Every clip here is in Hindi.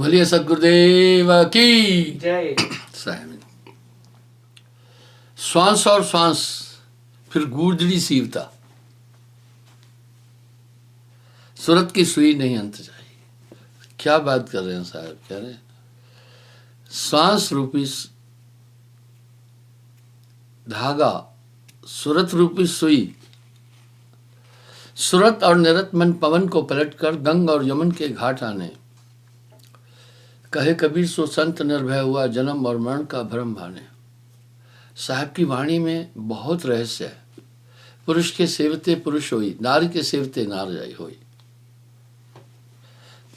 बोलिए सदगुरुदेव की जय। सहमित श्वास और श्वास फिर गूंजड़ी सीवता, सूरत की सुई नहीं अंत जाई। क्या बात कर रहे हैं साहब, कह रहे हैं श्वास रूपी धागा, सूरत रूपी सुई, सूरत और निरत मन पवन को पलटकर गंग और यमन के घाट आने। कहे कबीर सो संत निर्भय हुआ, जन्म और मरण का भ्रम भाने। साहब की वाणी में बहुत रहस्य है। पुरुष के सेवते पुरुष होई, नारी के सेवते नार जाई होई।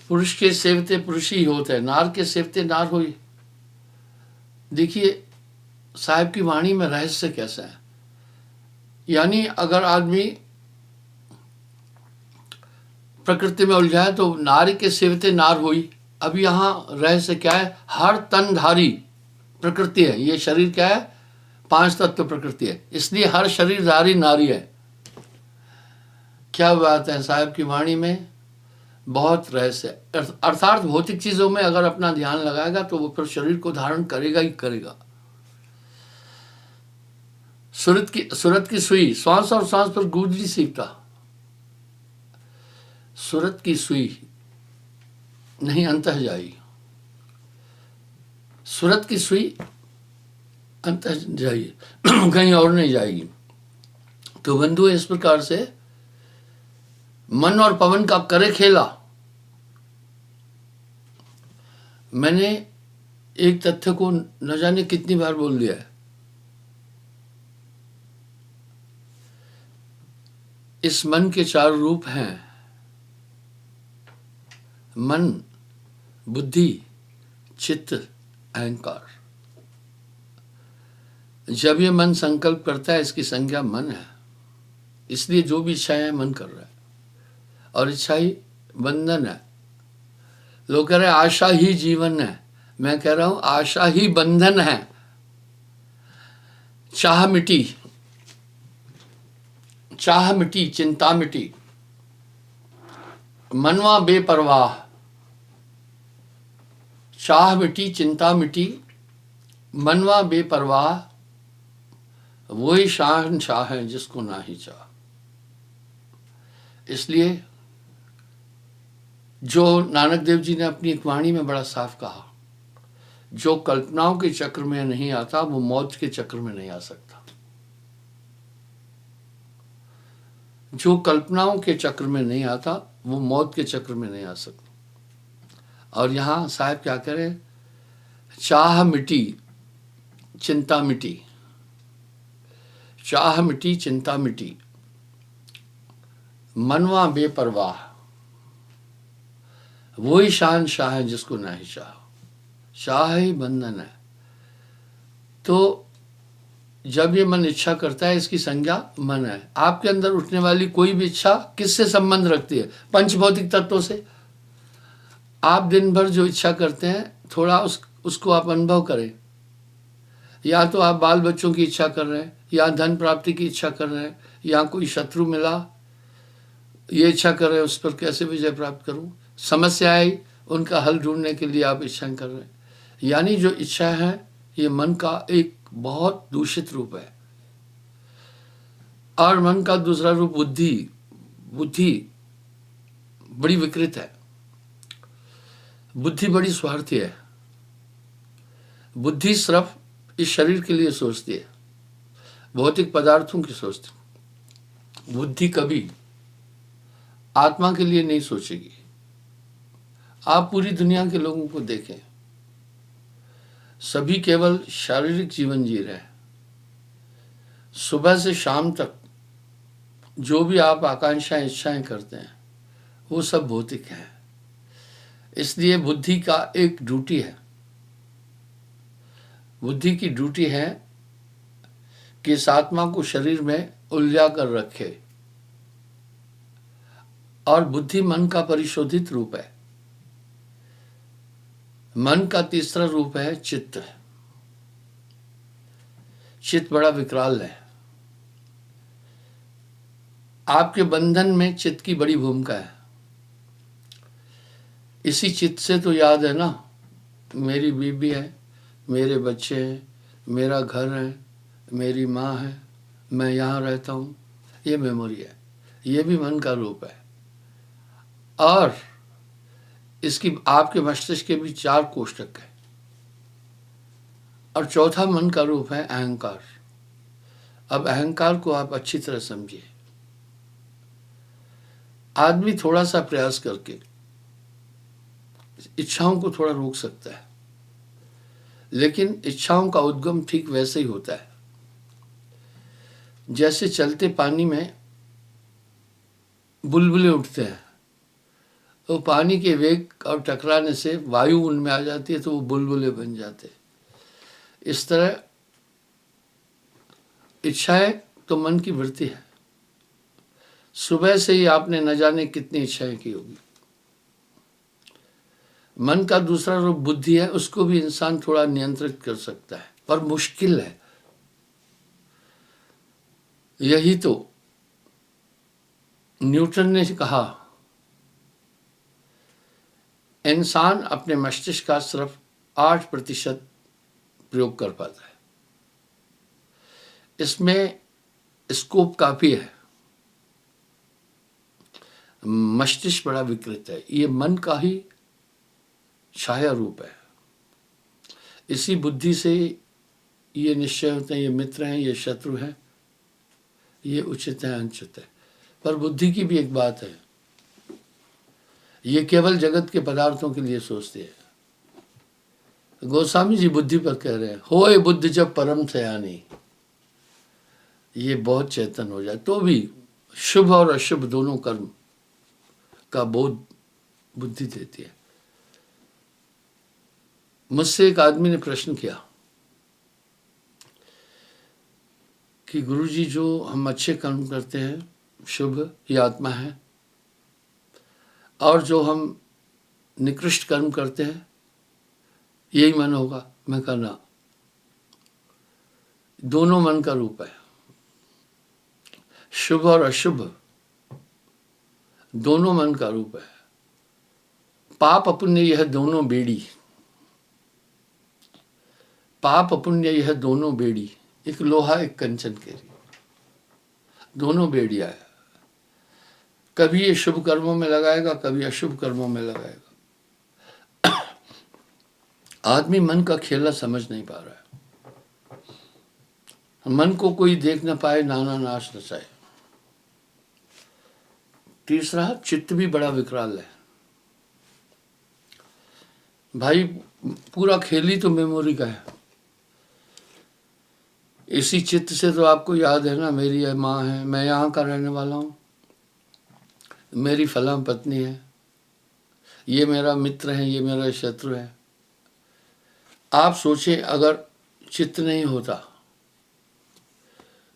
पुरुष के सेवते पुरुष ही होते हैं, नार के सेवते नार होई। देखिए साहब की वाणी में रहस्य कैसा है। यानी अगर आदमी प्रकृति में उलझाए तो नारी के सेवते नार होई। अब यहाँ रहस्य क्या है, हर तनधारी प्रकृति है। ये शरीर क्या है, 5 तत्व प्रकृति है, इसलिए हर शरीरधारी नारी है। क्या बात है, साहब की वाणी में बहुत रहस्य है। अर्थात भौतिक चीजों में अगर अपना ध्यान लगाएगा तो वो फिर शरीर को धारण करेगा ही करेगा। सूरत की सुई, श्वास और श्वास पर गूंजड़ी सीखता। सूरत की सुई नहीं अंतः जाई, सूरत की सुई अंतः जाइए कहीं और नहीं जाएगी। तो बंधु इस प्रकार से मन और पवन का करे खेला। मैंने एक तथ्य को न जाने कितनी बार बोल दिया है। इस मन के 4 रूप हैं, मन, बुद्धि, चित्त, अहंकार। जब ये मन संकल्प करता है, इसकी संज्ञा मन है, इसलिए जो भी इच्छाएं है मन कर रहा है, और इच्छा ही बंधन है। लोग कह रहे हैं आशा ही जीवन है, मैं कह रहा हूं आशा ही बंधन है। चाह मिटी, चाह मिटी, चिंता मिटी, मनवा बेपरवाह। चाह मिटी, चिंता मिटी, मनवा बेपरवाह, वही शहंशाह है जिसको ना ही चाह। इसलिए जो नानक देव जी ने अपनी एक वाणी में बड़ा साफ कहा, जो कल्पनाओं के चक्र में नहीं आता वो मौत के चक्र में नहीं आ सकता। जो कल्पनाओं के चक्र में नहीं आता वो मौत के चक्र में नहीं आ सकता। और यहां साहब क्या करें, चाह मिटी, चिंता मिटी, चाह मिटी, चिंता मिटी, मनवा बेपरवाह, वही शहंशाह है जिसको ना ही चाह। चाह ही बंधन है। तो जब ये मन इच्छा करता है, इसकी संज्ञा मन है। आपके अंदर उठने वाली कोई भी इच्छा किससे संबंध रखती है, पंचभौतिक तत्वों से। आप दिन भर जो इच्छा करते हैं, थोड़ा उसको आप अनुभव करें। या तो आप बाल बच्चों की इच्छा कर रहे हैं, या धन प्राप्ति की इच्छा कर रहे हैं, या कोई शत्रु मिला, ये इच्छा कर रहे हैं उस पर कैसे विजय प्राप्त करूं। समस्या आई, उनका हल ढूंढने के लिए आप इच्छा कर रहे हैं। यानी जो इच्छा है ये मन का एक बहुत दूषित रूप है। और मन का दूसरा रूप बुद्धि। बुद्धि बड़ी विकृत है, बुद्धि बड़ी स्वार्थी है। बुद्धि सिर्फ इस शरीर के लिए सोचती है, भौतिक पदार्थों की सोचती। बुद्धि कभी आत्मा के लिए नहीं सोचेगी। आप पूरी दुनिया के लोगों को देखें, सभी केवल शारीरिक जीवन जी रहे हैं। सुबह से शाम तक जो भी आप आकांक्षाएं इच्छाएं करते हैं वो सब भौतिक हैं। इसलिए बुद्धि का एक ड्यूटी है, बुद्धि की ड्यूटी है कि इस आत्मा को शरीर में उलझा कर रखे। और बुद्धि मन का परिशोधित रूप है। मन का तीसरा रूप है चित्त। चित्त बड़ा विकराल है। आपके बंधन में चित्त की बड़ी भूमिका है। इसी चित्त से तो याद है ना, मेरी बीवी है, मेरे बच्चे हैं, मेरा घर है, मेरी माँ है, मैं यहाँ रहता हूँ, ये मेमोरी है। ये भी मन का रूप है। और इसकी आपके मस्तिष्क के भी 4 कोष्ठक है। और चौथा मन का रूप है अहंकार। अब अहंकार को आप अच्छी तरह समझिए। आदमी थोड़ा सा प्रयास करके इच्छाओं को थोड़ा रोक सकता है, लेकिन इच्छाओं का उद्गम ठीक वैसे ही होता है जैसे चलते पानी में बुलबुले उठते हैं। तो पानी के वेग और टकराने से वायु उनमें आ जाती है, तो वो बुलबुले बन जाते हैं। इस तरह इच्छाएं तो मन की वृत्ति है। सुबह से ही आपने न जाने कितनी इच्छाएं की होगी। मन का दूसरा रूप बुद्धि है, उसको भी इंसान थोड़ा नियंत्रित कर सकता है, पर मुश्किल है। यही तो न्यूटन ने कहा, इंसान अपने मस्तिष्क का सिर्फ 8% प्रयोग कर पाता है। इसमें स्कोप काफी है। मस्तिष्क बड़ा विकृत है, ये मन का ही छाया रूप है। इसी बुद्धि से ये निश्चय होते हैं, ये मित्र हैं, ये शत्रु हैं, ये उचित है, अनुचित है। पर बुद्धि की भी एक बात है, ये केवल जगत के पदार्थों के लिए सोचती है। गोस्वामी जी बुद्धि पर कह रहे हैं, होए बुद्धि जब परम सयानी, ये बहुत चेतन हो जाए तो भी शुभ और अशुभ दोनों कर्म का बोध बुद्धि देती है। मुझसे एक आदमी ने प्रश्न किया कि गुरुजी, जो हम अच्छे कर्म करते हैं शुभ, ये आत्मा है, और जो हम निकृष्ट कर्म करते हैं यही मन होगा? मैं कहा ना, दोनों मन का रूप है। शुभ और अशुभ दोनों मन का रूप है। पाप पुण्य यह दोनों बेड़ी, पाप पुण्य यह दोनों बेड़ी, एक लोहा एक कंचन केरी, दोनों बेड़िया है। कभी ये शुभ कर्मों में लगाएगा, कभी अशुभ कर्मों में लगाएगा। आदमी मन का खेला समझ नहीं पा रहा है। मन को कोई देख न पाए, नाना नाश नचाए। तीसरा, चित्त भी बड़ा विकराल है भाई। पूरा खेल ही तो मेमोरी का है। इसी चित्त से तो आपको याद है ना, मेरी ये माँ है, मैं यहाँ का रहने वाला हूँ, मेरी फलां पत्नी है, ये मेरा मित्र है, ये मेरा शत्रु है। आप सोचें, अगर चित्त नहीं होता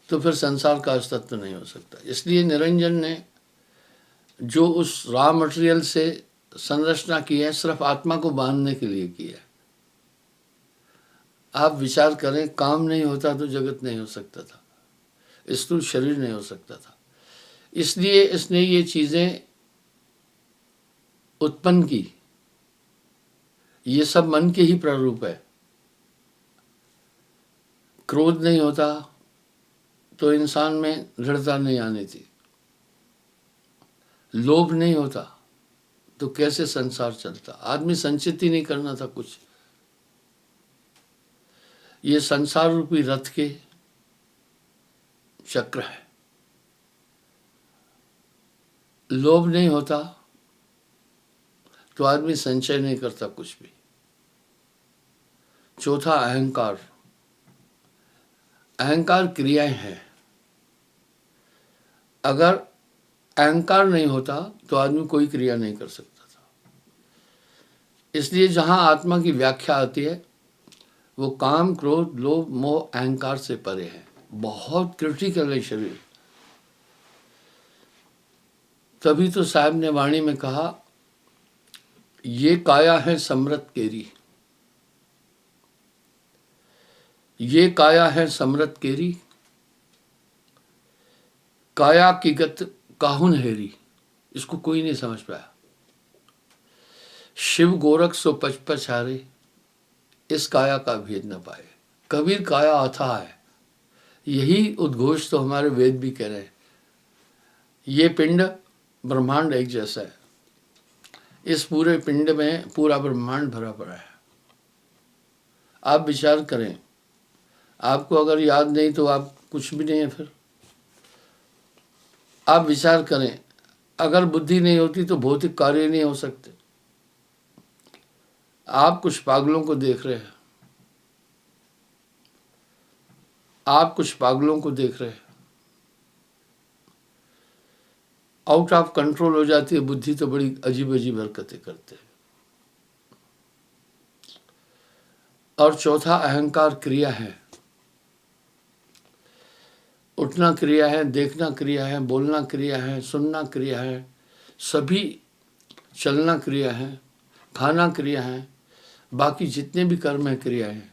तो फिर संसार का अस्तित्व नहीं हो सकता। इसलिए निरंजन ने जो उस रॉ मटेरियल से संरचना की है, सिर्फ आत्मा को बांधने के लिए की है। आप विचार करें, काम नहीं होता तो जगत नहीं हो सकता था, स्थूल शरीर नहीं हो सकता था। इसलिए इसने ये चीजें उत्पन्न की। ये सब मन के ही प्रारूप है। क्रोध नहीं होता तो इंसान में दृढ़ता नहीं आनी थी। लोभ नहीं होता तो कैसे संसार चलता? आदमी संचित ही नहीं करना था कुछ। ये संसार रूपी रथ के चक्र है। लोभ नहीं होता तो आदमी संचय नहीं करता कुछ भी। चौथा, अहंकार। अहंकार क्रियाएं हैं। अगर अहंकार नहीं होता तो आदमी कोई क्रिया नहीं कर सकता था। इसलिए जहां आत्मा की व्याख्या आती है वो काम, क्रोध, लोभ, मोह, अहंकार से परे है। बहुत क्रिटिकल है शरीर। तभी तो साहब ने वाणी में कहा, ये काया है समृत केरी, ये काया है समृत केरी, काया की गत काहुन हेरी। इसको कोई नहीं समझ पाया। शिव गोरख सो पच पछारे, इस काया का भेद न पाए। कबीर काया अथाह है, यही उद्घोष तो हमारे वेद भी कह रहे हैं। ये पिंड ब्रह्मांड एक जैसा है, इस पूरे पिंड में पूरा ब्रह्मांड भरा पड़ा है। आप विचार करें, आपको अगर याद नहीं तो आप कुछ भी नहीं है। फिर आप विचार करें, अगर बुद्धि नहीं होती तो भौतिक कार्य नहीं हो सकते। आप कुछ पागलों को देख रहे हैं, आप कुछ पागलों को देख रहे हैं। आउट ऑफ कंट्रोल हो जाती है बुद्धि, तो बड़ी अजीब अजीब हरकतें करते हैं। और चौथा अहंकार क्रिया है। उठना क्रिया है, देखना क्रिया है, बोलना क्रिया है, सुनना क्रिया है, सभी चलना क्रिया है, खाना क्रिया है, बाकी जितने भी कर्म है क्रिया है।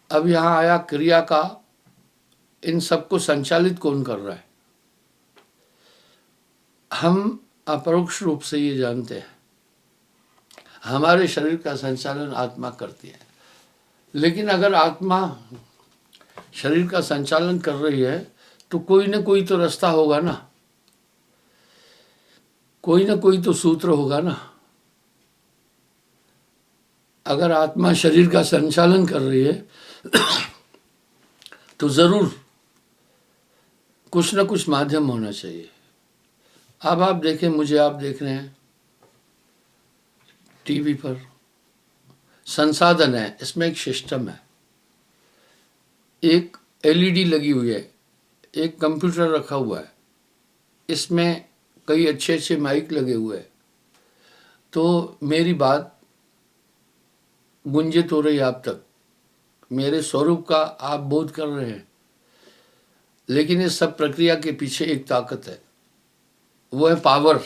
अब यहाँ आया क्रिया का, इन सबको संचालित कौन कर रहा है? हम अपरोक्ष रूप से ये जानते हैं, हमारे शरीर का संचालन आत्मा करती है। लेकिन अगर आत्मा शरीर का संचालन कर रही है तो कोई ना कोई तो रास्ता होगा ना, कोई ना कोई तो सूत्र होगा ना। अगर आत्मा शरीर का संचालन कर रही है तो जरूर कुछ ना कुछ माध्यम होना चाहिए। अब आप देखें, मुझे आप देख रहे हैं टीवी पर, संसाधन है, इसमें एक सिस्टम है, एक एलईडी लगी हुई है, एक कंप्यूटर रखा हुआ है, इसमें कई अच्छे अच्छे माइक लगे हुए हैं। तो मेरी बात गुंजित हो रही है आप तक, मेरे स्वरूप का आप बोध कर रहे हैं। लेकिन इस सब प्रक्रिया के पीछे एक ताकत है, वो है पावर।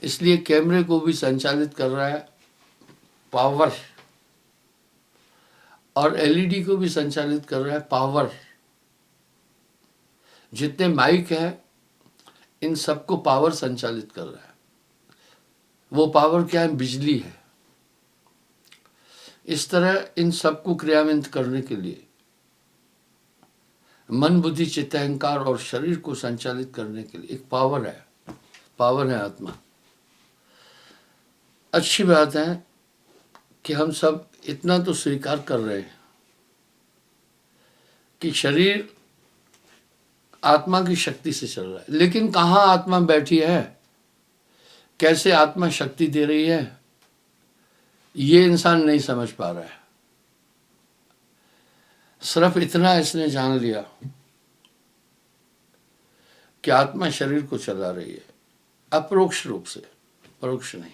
इसलिए कैमरे को भी संचालित कर रहा है पावर, और एलईडी को भी संचालित कर रहा है पावर। जितने माइक है इन सबको पावर संचालित कर रहा है। वो पावर क्या है? बिजली है। इस तरह इन सबको क्रियान्वित करने के लिए मन, बुद्धि, चित्त, अहंकार और शरीर को संचालित करने के लिए एक पावर है, पावर है आत्मा। अच्छी बात है कि हम सब इतना तो स्वीकार कर रहे हैं कि शरीर आत्मा की शक्ति से चल रहा है। लेकिन कहाँ आत्मा बैठी है, कैसे आत्मा शक्ति दे रही है, ये इंसान नहीं समझ पा रहा है। सिर्फ इतना इसने जान लिया कि आत्मा शरीर को चला रही है, अपरोक्ष रूप से, परोक्ष नहीं।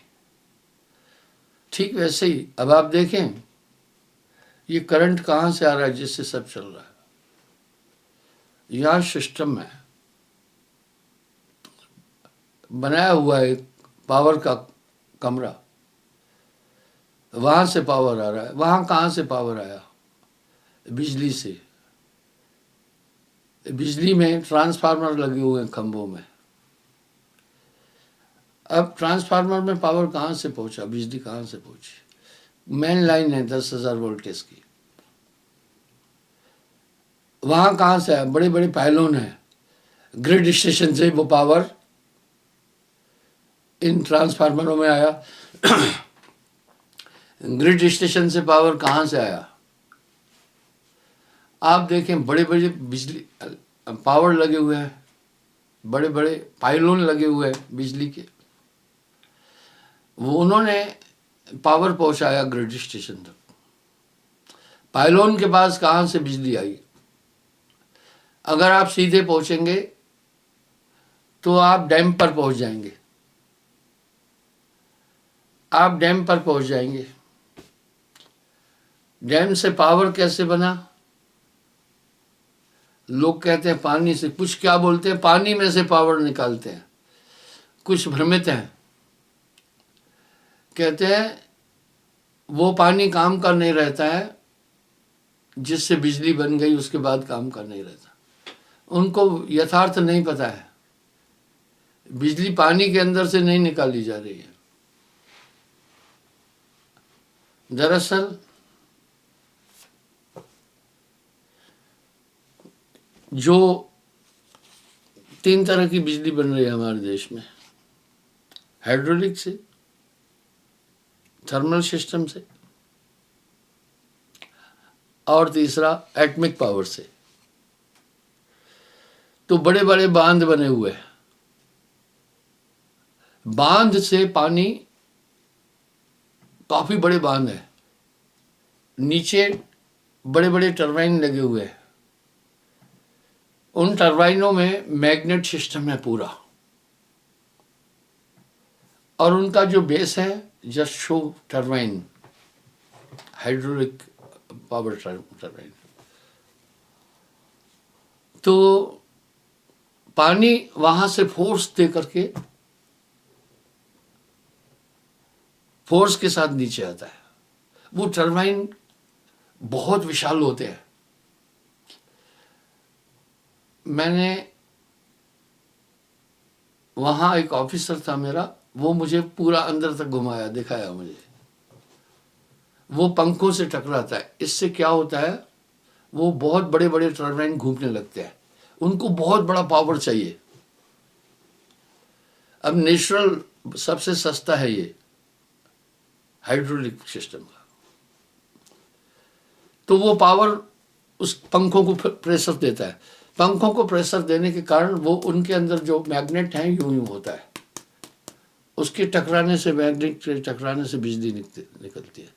ठीक वैसे ही अब आप देखें, ये करंट कहाँ से आ रहा है जिससे सब चल रहा है? यहाँ सिस्टम है, बनाया हुआ है एक पावर का कमरा, वहां से पावर आ रहा है। वहां कहाँ से पावर आया? बिजली से। बिजली में ट्रांसफार्मर लगे हुए हैं खंभों में। अब ट्रांसफार्मर में पावर कहाँ से पहुंचा, बिजली कहाँ से पहुंची? मेन लाइन है 10,000 वोल्टेज की, वहां कहाँ से आया? बड़े बड़े पायलोन है, ग्रिड स्टेशन से वो पावर इन ट्रांसफार्मरों में आया। ग्रिड स्टेशन से पावर कहाँ से आया? आप देखें, बड़े बड़े बिजली पावर लगे हुए हैं, बड़े बड़े पाइलोन लगे हुए हैं बिजली के, वो उन्होंने पावर पहुंचाया ग्रिड स्टेशन तक। पाइलोन के पास कहाँ से बिजली आई? अगर आप सीधे पहुंचेंगे तो आप डैम पर पहुंच जाएंगे, आप डैम पर पहुंच जाएंगे। डैम से पावर कैसे बना? लोग कहते हैं पानी से, कुछ क्या बोलते हैं पानी में से पावर निकालते हैं, कुछ भ्रमित हैं, कहते हैं वो पानी काम का नहीं रहता है जिससे बिजली बन गई उसके बाद काम का नहीं रहता। उनको यथार्थ नहीं पता है, बिजली पानी के अंदर से नहीं निकाली जा रही है, दरअसल जो 3 तरह की बिजली बन रही है हमारे देश में, हाइड्रोलिक से, थर्मल सिस्टम से, और तीसरा एटमिक पावर से। तो बड़े बड़े बांध बने हुए हैं, बांध से पानी, काफी बड़े बांध है, नीचे बड़े बड़े टरबाइन लगे हुए हैं, उन टरबाइनों में मैग्नेट सिस्टम है पूरा, और उनका जो बेस है just show turbine, hydraulic power turbine. तो पानी वहां से फोर्स दे करके, फोर्स के साथ नीचे आता है। वो टरबाइन बहुत विशाल होते हैं। मैंने वहां एक ऑफिसर था मेरा, वो मुझे पूरा अंदर तक घुमाया, दिखाया मुझे। वो पंखों से टकराता है, इससे क्या होता है, वो बहुत बड़े बड़े टरबाइन घूमने लगते हैं, उनको बहुत बड़ा पावर चाहिए। अब नेचुरल सबसे सस्ता है ये हाइड्रोलिक सिस्टम का, तो वो पावर उस पंखों को प्रेशर देता है। पंखों को प्रेशर देने के कारण वो उनके अंदर जो मैग्नेट है यूं यूं होता है, उसके टकराने से, मैग्नेट के टकराने से बिजली निकलती है।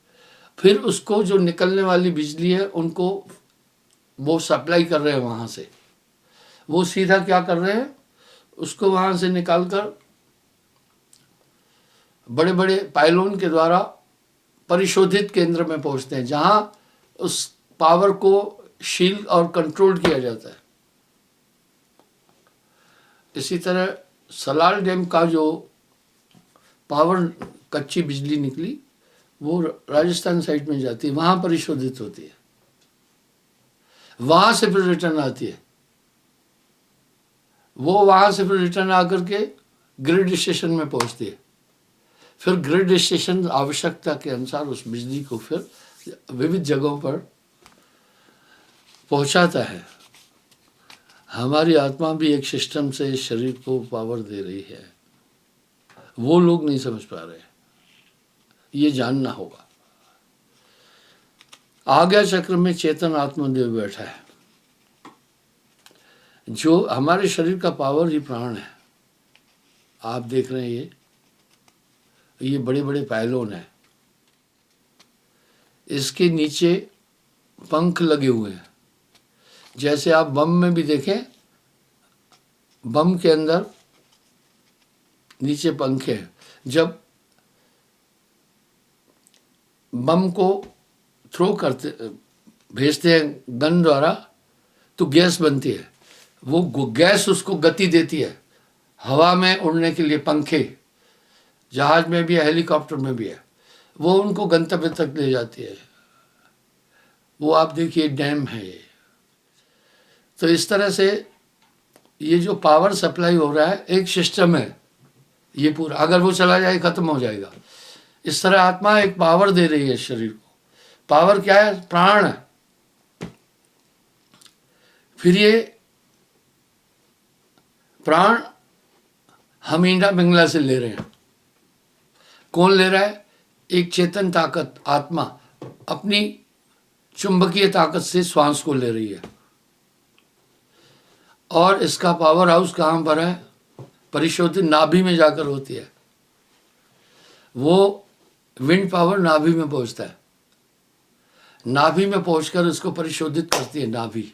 फिर उसको जो निकलने वाली बिजली है उनको वो सप्लाई कर रहे हैं वहां से, वो सीधा क्या कर रहे हैं, उसको वहां से निकालकर बड़े बड़े पाइलोन के द्वारा परिशोधित केंद्र में पहुंचते हैं, जहां उस पावर को शील्ड और कंट्रोल किया जाता है। इसी तरह सलाल डैम का जो पावर, कच्ची बिजली निकली, वो राजस्थान साइड में जाती है, वहां परिशोधित होती है, वहां से फिर रिटर्न आती है। वो वहां से फिर रिटर्न आकर के ग्रिड स्टेशन में पहुंचती है। फिर ग्रिड स्टेशन आवश्यकता के अनुसार उस बिजली को फिर विविध जगहों पर पहुंचाता है। हमारी आत्मा भी एक सिस्टम से इस शरीर को पावर दे रही है, वो लोग नहीं समझ पा रहे, ये जानना होगा। आज्ञा चक्र में चेतन आत्मदेव बैठा है, जो हमारे शरीर का पावर ही प्राण है। आप देख रहे हैं ये बड़े बड़े पायलोन हैं, इसके नीचे पंख लगे हुए हैं। जैसे आप बम में भी देखें, बम के अंदर नीचे पंखे हैं। जब बम को थ्रो करते, भेजते हैं गन द्वारा, तो गैस बनती है, वो गैस उसको गति देती है, हवा में उड़ने के लिए पंखे, जहाज में भी है, हेलीकॉप्टर में भी है, वो उनको गंतव्य तक ले जाती है। वो आप देखिए डैम है ये। तो इस तरह से ये जो पावर सप्लाई हो रहा है, एक सिस्टम है ये पूरा, अगर वो चला जाए खत्म हो जाएगा। इस तरह आत्मा एक पावर दे रही है शरीर को। पावर क्या है? प्राण है। फिर ये प्राण हम ईंडा पिंगला से ले रहे हैं। कौन ले रहा है? एक चेतन ताकत, आत्मा अपनी चुंबकीय ताकत से श्वास को ले रही है। और इसका पावर हाउस कहाँ पर है? परिशोधित नाभि में जाकर होती है। वो विंड पावर नाभि में पहुंचता है, नाभि में पहुंचकर इसको परिशोधित करती है नाभि।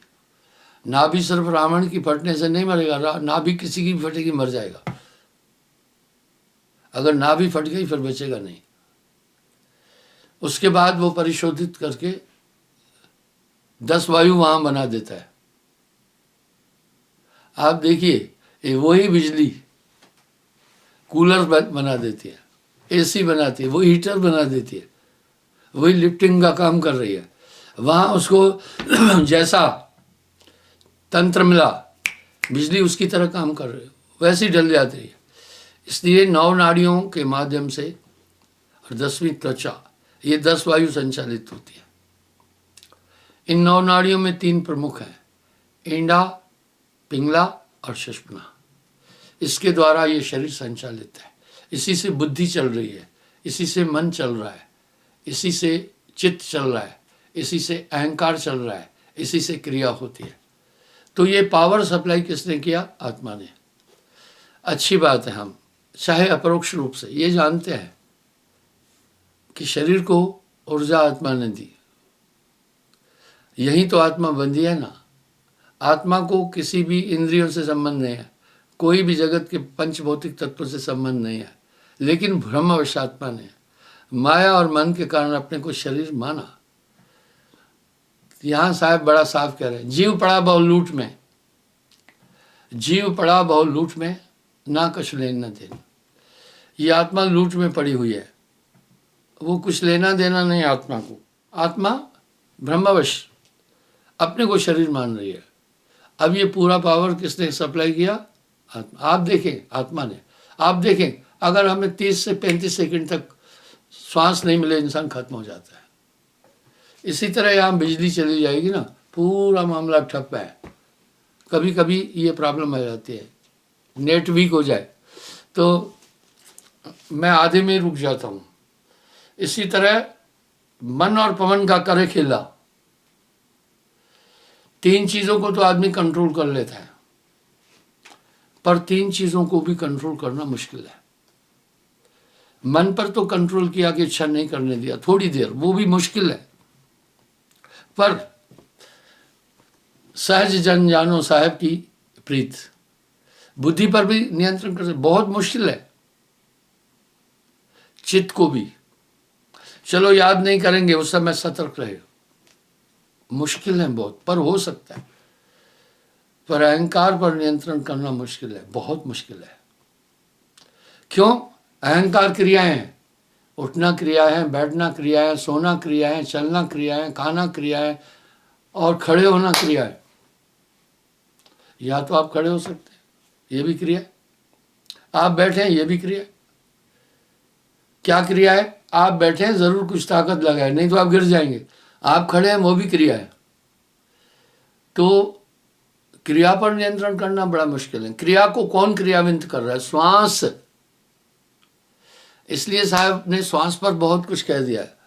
नाभि सिर्फ रावण की फटने से नहीं मरेगा, नाभि किसी की भी फटेगी मर जाएगा। अगर नाभि फट गई फिर बचेगा नहीं। उसके बाद वो परिशोधित करके 10 वायु वहां बना देता है। आप देखिए, ये वही बिजली कूलर बना देती है, एसी बनाती है, वो हीटर बना देती है, वही लिफ्टिंग का काम कर रही है। वहां उसको जैसा तंत्र मिला, बिजली उसकी तरह काम कर रही है, वैसी ढल जाती है। इसलिए 9 नाड़ियों के माध्यम से और 10वीं त्वचा, ये 10 वायु संचालित होती है। इन 9 नाड़ियों में 3 प्रमुख हैं, ईंडा, पिंगला और सुषुम्ना। इसके द्वारा ये शरीर संचालित है। इसी से बुद्धि चल रही है, इसी से मन चल रहा है, इसी से चित्त चल रहा है, इसी से अहंकार चल रहा है, इसी से क्रिया होती है। तो ये पावर सप्लाई किसने किया? आत्मा ने। अच्छी बात है, हम चाहे अपरोक्ष रूप से ये जानते हैं कि शरीर को ऊर्जा आत्मा ने दी। यही तो आत्मा बंधी है ना। आत्मा को किसी भी इंद्रियों से संबंध नहीं है, कोई भी जगत के पंचभौतिक तत्वों से संबंध नहीं है, लेकिन ब्रह्मवश आत्मा ने माया और मन के कारण अपने को शरीर माना। यहां साहब बड़ा साफ कह रहे हैं, जीव पड़ा बहु लूट में, जीव पड़ा बहु लूट में, ना कुछ लेना देना। ये आत्मा लूट में पड़ी हुई है, वो कुछ लेना देना नहीं आत्मा को। आत्मा ब्रह्मवश अपने को शरीर मान रही है। अब ये पूरा पावर किसने सप्लाई किया? आत्मा। आप देखें, आत्मा ने। आप देखें, अगर हमें 30 से 35 सेकंड तक श्वास नहीं मिले, इंसान खत्म हो जाता है। इसी तरह यहाँ बिजली चली जाएगी ना, पूरा मामला ठप है। कभी कभी ये प्रॉब्लम आ जाती है, नेट वीक हो जाए तो मैं आधे में रुक जाता हूँ। इसी तरह मन और पवन का करे खेला, 3 चीजों को तो आदमी कंट्रोल कर लेता है, पर 3 चीजों को भी कंट्रोल करना मुश्किल है। मन पर तो कंट्रोल किया कि इच्छा नहीं करने दिया थोड़ी देर, वो भी मुश्किल है। पर सहज जन जानो साहब की प्रीत, बुद्धि पर भी नियंत्रण कर, बहुत मुश्किल है। चित्त को भी, चलो याद नहीं करेंगे, उस समय सतर्क रहे, मुश्किल है बहुत, पर हो सकता है। पर अहंकार पर नियंत्रण करना मुश्किल है, बहुत मुश्किल है। क्यों? अहंकार क्रियाएं हैं, उठना क्रिया है, बैठना क्रिया है, सोना क्रिया है, चलना क्रिया है, खाना क्रिया है और खड़े होना क्रिया है। या तो आप खड़े हो सकते हैं, ये भी क्रिया है। आप बैठे हैं, ये भी क्रिया है। क्या क्रिया है? आप बैठे हैं, जरूर कुछ ताकत लगाए, नहीं तो आप गिर जाएंगे। आप खड़े हैं, वो भी क्रिया है। तो क्रिया पर नियंत्रण करना बड़ा मुश्किल है। क्रिया को कौन क्रियान्वित कर रहा है? श्वास। इसलिए साहब ने श्वास पर बहुत कुछ कह दिया है।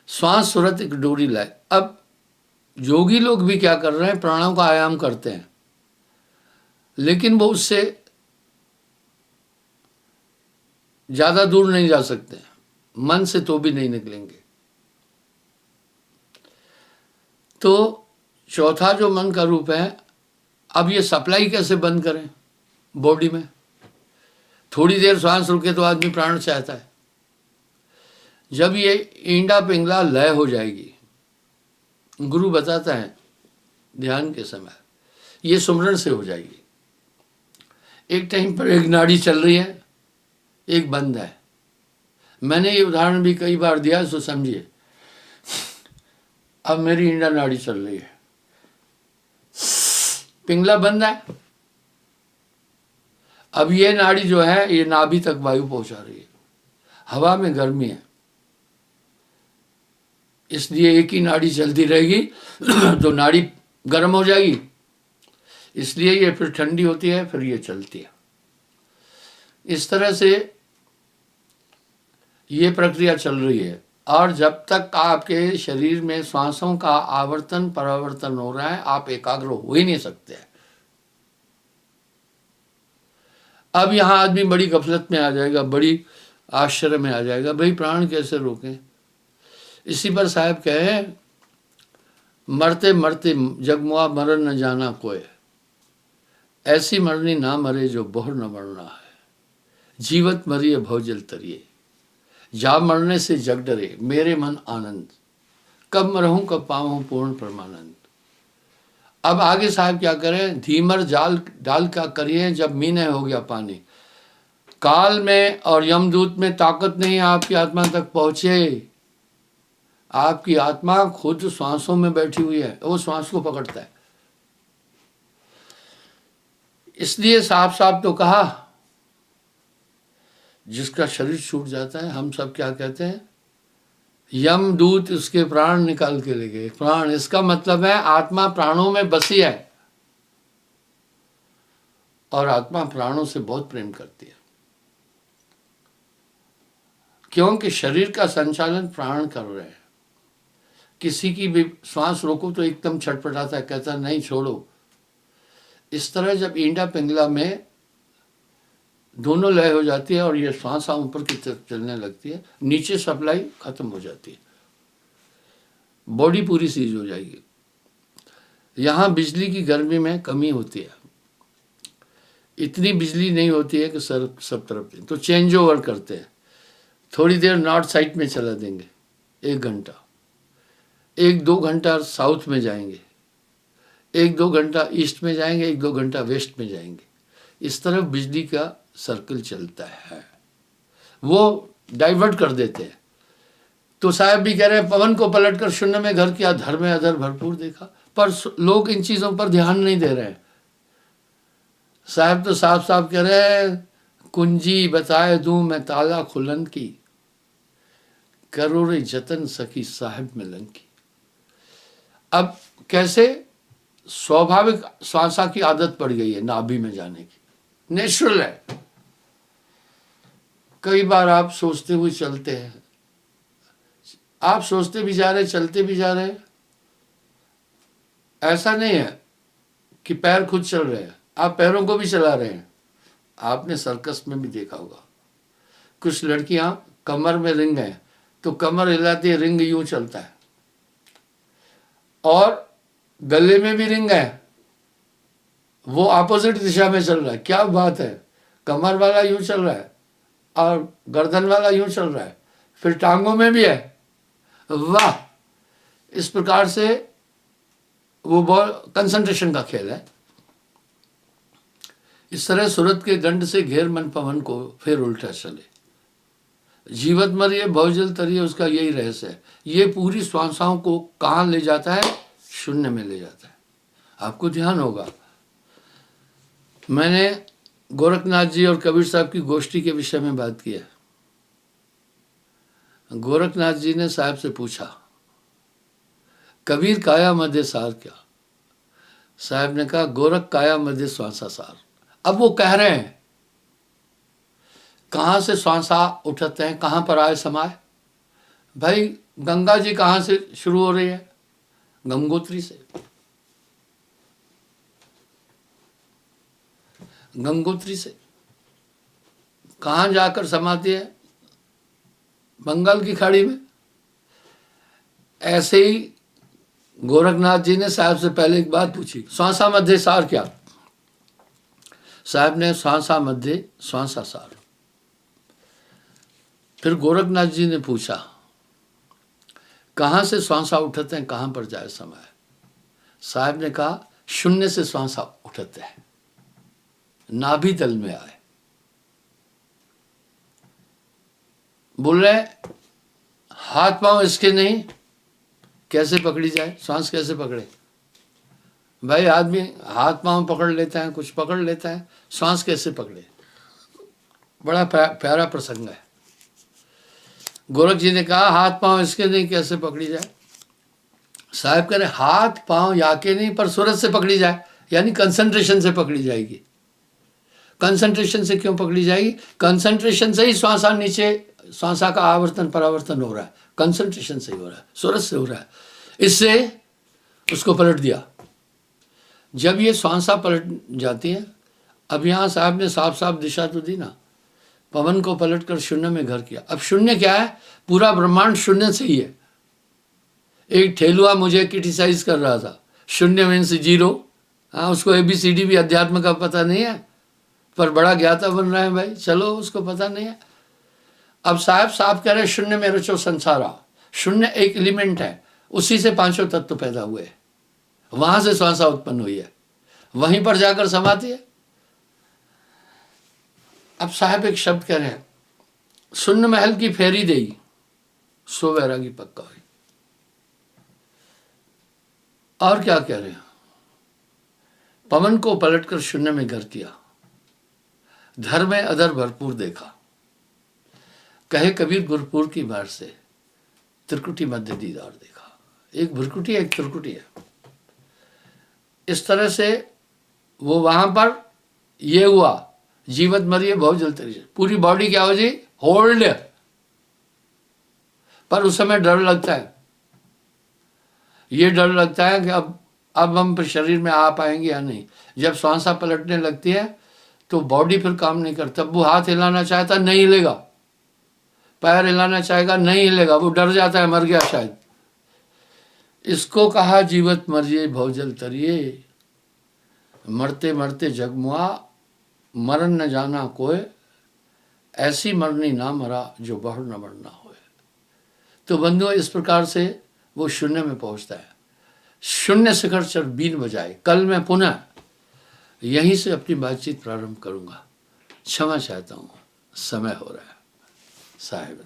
श्वास सुरत एक डोरी लाए। अब योगी लोग भी क्या कर रहे हैं? प्राणों का आयाम करते हैं, लेकिन वो उससे ज्यादा दूर नहीं जा सकते, मन से तो भी नहीं निकलेंगे। तो चौथा जो मन का रूप है, अब ये सप्लाई कैसे बंद करें बॉडी में? थोड़ी देर श्वास रुके तो आदमी प्राण चाहता है। जब ये ईंडा पिंगला लय हो जाएगी, गुरु बताता है ध्यान के समय, ये सुमरण से हो जाएगी। एक टाइम पर एक नाड़ी चल रही है, एक बंद है। मैंने ये उदाहरण भी कई बार दिया, सो समझिए। अब मेरी ईंडा नाड़ी चल रही है, पिंगला बंद है। अब ये नाड़ी जो है, ये नाभि तक वायु पहुंचा रही है, हवा में गर्मी है, इसलिए एक ही नाड़ी चलती रहेगी तो नाड़ी गर्म हो जाएगी, इसलिए ये फिर ठंडी होती है, फिर ये चलती है। इस तरह से ये प्रक्रिया चल रही है। और जब तक आपके शरीर में श्वासों का आवर्तन परावर्तन हो रहा है, आप एकाग्र हो ही नहीं सकते। अब यहां आदमी बड़ी गफलत में आ जाएगा, बड़ी आश्चर्य में आ जाएगा, भाई प्राण कैसे रोकें? इसी पर साहब कहे, मरते मरते जगमुआ मरन न जाना कोय, ऐसी मरनी ना मरे जो बोहर न मरना है, जीवत मरिए भवजल तरिए, जा मरने से जग डरे मेरे मन आनंद, कब मरहूं कब पाऊं पूर्ण परमानंद। अब आगे साहब क्या करें? धीमर जाल डाल क्या करिए जब मीने हो गया पानी, काल में और यमदूत में ताकत नहीं आपकी आत्मा तक पहुंचे। आपकी आत्मा खुद श्वासों में बैठी हुई है, वो श्वास को पकड़ता है। इसलिए साफ साफ तो कहा, जिसका शरीर छूट जाता है, हम सब क्या कहते हैं? यमदूत उसके प्राण निकाल के ले गए। प्राण, इसका मतलब है आत्मा प्राणों में बसी है और आत्मा प्राणों से बहुत प्रेम करती है, क्योंकि शरीर का संचालन प्राण कर रहे हैं। किसी की भी श्वास रोको तो एकदम छटपटाता है, कहता है नहीं छोड़ो। इस तरह जब ईंडा पिंगला में दोनों लय हो जाती है और ये श्वास ऊपर की तरफ चलने लगती है, नीचे सप्लाई खत्म हो जाती है, बॉडी पूरी सीज हो जाएगी। यहाँ बिजली की गर्मी में कमी होती है, इतनी बिजली नहीं होती है कि सब तरफ तो चेंज ओवर करते हैं। थोड़ी देर नॉर्थ साइड में चला देंगे 1 घंटा, 1-2 घंटा साउथ में जाएंगे, 1-2 घंटा ईस्ट में जाएंगे, 1-2 घंटा वेस्ट में जाएंगे। इस तरफ बिजली का सर्कल चलता है, वो डाइवर्ट कर देते हैं। तो साहब भी कह रहे हैं पवन को पलटकर शून्य में घर किया, धर में अधर भरपूर देखा। पर लोग इन चीजों पर ध्यान नहीं दे रहे हैं। साहब तो साफ साफ कह रहे हैं कुंजी बताए दूं मैं ताला खुलन की, करो रे जतन सखी साहिब मिलन की। अब कैसे स्वाभाविक श्वासा की आदत पड़ गई है नाभि में जाने की, नेचुरल है। कई बार आप सोचते हुए चलते हैं, आप सोचते भी जा रहे चलते भी जा रहे, ऐसा नहीं है कि पैर खुद चल रहे हैं, आप पैरों को भी चला रहे हैं। आपने सर्कस में भी देखा होगा, कुछ लड़कियां कमर में रिंग है तो कमर हिलाती है, रिंग यूं चलता है, और गले में भी रिंग है, वो अपोजिट दिशा में चल रहा है। क्या बात है, कमर वाला यूं चल रहा है और गर्दन वाला यूं चल रहा है, फिर टांगों में भी है। वाह, इस प्रकार से वो बहुत कंसंट्रेशन का खेल है। इस तरह सूरत के दंड से घेर मन पवन को, फिर उल्टा चले। जीवत मरिए बहुजल तरिए, उसका यही रहस्य है। ये पूरी श्वासाओं को कहाँ ले जाता है? शून्य में ले जाता है। आपको ध्यान होगा, मैंने गोरखनाथ जी और कबीर साहब की गोष्ठी के विषय में बात की है। गोरखनाथ जी ने साहब से पूछा, कबीर काया मध्य सार क्या? साहब ने कहा, गोरख काया मध्य श्वासा सार। अब वो कह रहे हैं कहां से श्वासा उठते हैं, कहां पर आए समाए? भाई गंगा जी कहां से शुरू हो रही है? गंगोत्री से। गंगोत्री से कहां जाकर समाती है? बंगाल की खाड़ी में। ऐसे ही गोरखनाथ जी ने साहब से पहले एक बात पूछी, श्वासा मध्य सार क्या? साहब ने श्वासा मध्य श्वासा सार। फिर गोरखनाथ जी ने पूछा, कहां से श्वासा उठते हैं, कहां पर जाए समाए? साहब ने कहा, शून्य से श्वासा उठते हैं, नाभि तल में आए। बोल रहे हाथ पांव इसके नहीं, कैसे पकड़ी जाए? श्वास कैसे पकड़े? भाई आदमी हाथ पांव पकड़ लेता है, कुछ पकड़ लेता है, श्वास कैसे पकड़े? बड़ा प्यारा प्रसंग है। गोरख जी ने कहा, हाथ पांव इसके नहीं, कैसे पकड़ी जाए? साहब कह रहे, हाथ पांव याके नहीं, पर सूरत से पकड़ी जाए, यानी कंसंट्रेशन से पकड़ी जाएगी। कंसंट्रेशन से क्यों पकड़ी जाएगी? कंसंट्रेशन से ही श्वासा नीचे, श्वासा का आवर्तन परावर्तन हो रहा है, कंसंट्रेशन से ही हो रहा है, सूरत से हो रहा है। इससे उसको पलट दिया। जब ये श्वासा पलट जाती है, अब यहाँ साहब ने साफ साफ दिशा तो दी ना, पवन को पलटकर शून्य में घर किया। अब शून्य क्या है? पूरा ब्रह्मांड शून्य से ही है। एक ठेलुआ मुझे क्रिटिसाइज कर रहा था, शून्य मीन्स जीरो। हाँ, उसको ABCD भी अध्यात्म का पता नहीं है, पर बड़ा ज्ञाता बन रहा है भाई, चलो उसको पता नहीं है। अब साहब साफ कह रहे, शून्य में रचो संसारा। शून्य एक एलिमेंट है, उसी से पांचों तत्व पैदा हुए, वहां से श्वासा उत्पन्न हुई है, वहीं पर जाकर समाती है। अब साहब एक शब्द कह रहे हैं, शून्य महल की फेरी देई, सो वैरागी पक्का हुई। और क्या कह रहे हैं? पवन को पलटकर शून्य में घर किया, धर में अधर भरपूर देखा। कहे कबीर गुरपुर की बार से, त्रिकुटी मध्य दीदार देखा। एक भ्रकुटी एक त्रिकुटी है। इस तरह से वो वहां पर ये हुआ, जीवत मरिए बहुत जल तरी, पूरी बॉडी क्या हो जी, होल्ड। पर उस समय डर लगता है, ये डर लगता है कि अब हम शरीर में आ पाएंगे या नहीं। जब श्वासा पलटने लगती है तो बॉडी फिर काम नहीं करता। वो हाथ हिलाना चाहता नहीं हिलेगा, पैर हिलाना चाहेगा नहीं हिलेगा, वो डर जाता है मर गया शायद। इसको कहा जीवत मरिए भवजल तरिए, मरते मरते जगमुआ, मरण न जाना कोय, ऐसी मरनी ना मरा जो बढ़ न मरना होए। तो बंधुओं, इस प्रकार से वो शून्य में पहुंचता है। शून्य शिखर चर बीन बजाए। कल मैं पुनः यहीं से अपनी बातचीत प्रारंभ करूंगा। क्षमा चाहता हूं, समय हो रहा है साहिब।